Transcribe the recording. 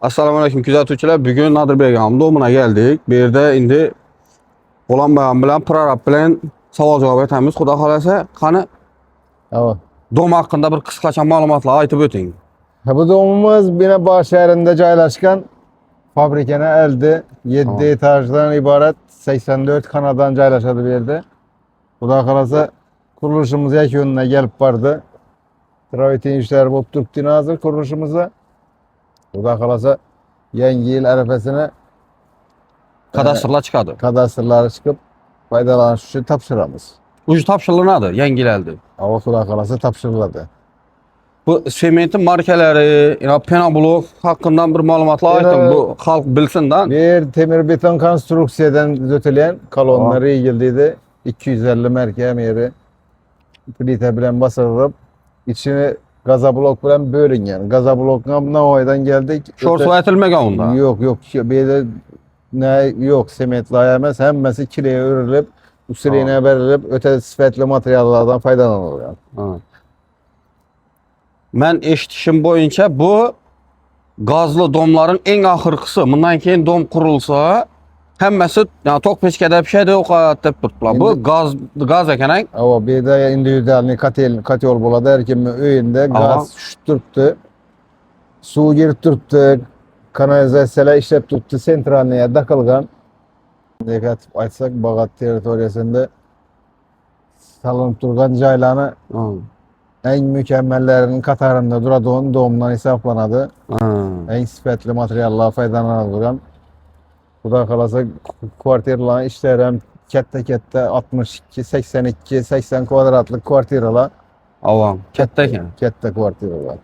Assalamualaikum kuzatuvchilar. Bugun Nadirbek ağamın doğumuna geldik. Bu yerda indi Bolan bayam bilan prorab bilan savol javob etamiz. Xudo xolasa, qani Evet. dom hakkında bir qisqacha ma'lumotlar aytib o'ting. Bu domumuz Binebağ şehrinde joylashgan fabrikani elde 7 Tamam. etajdan ibaret 84 kanadan joylashadi bu yerda. Xudo xolasa qurilishimiz yakununa kelib bordi. Travitin işleri bo'lib turibdi hozir qurilishimizda. Xudo xolasa yangi yil arafasini Kadastrlar chiqadi. kadastrlari chiqib foydalanish uchun topshiramiz. Uju topshiriladi, yangilandi. Havo Xudo xolasa topshiriladi. Bu sementin markalari, Penoblok hakkında bir ma'lumotlar ayting. Bu xalq bilsin-da. Bir temir beton konstruksiyadan ötülen kolonları yigildiydi. 250 merkem yeri plita bilen basılıp içini gazablok bilen bölüngen. Gazablokna Navoiydan geldik. Şorsu aytilmagan unda. Yok yok. Bir ne yok sementli emas, hemmesi kileye örülüp usulüne verilip öte sifatli materyallardan faydalanılıyor. Ha. Men eshitishim bo'yicha bu gazlı domların en ahırkısı. Bundan keyin dom qurilsa hammasi tok pechkada pishadi ovqat deb turibdilar. Bu gaz ekan. Ama bir de individual katyol boladı. Her kim öyünde gaz şutturttu. Su girip turttu. Kanalizasyonlar işlep turttu. Sentralneye takılgan. Negatif açsak Bağat teritoriyasında salınıp durgan jaylarını en mükemmellerinin katarında duradığın doğumdan hesaplanadı. En sifatli materyallar faydalanılgan. Xudo xolasa kvartiralar işleri hem katta 62, 82, 80 kvadratlık kvartiralar. Avam. Katta ekan. Katta kvartiralar.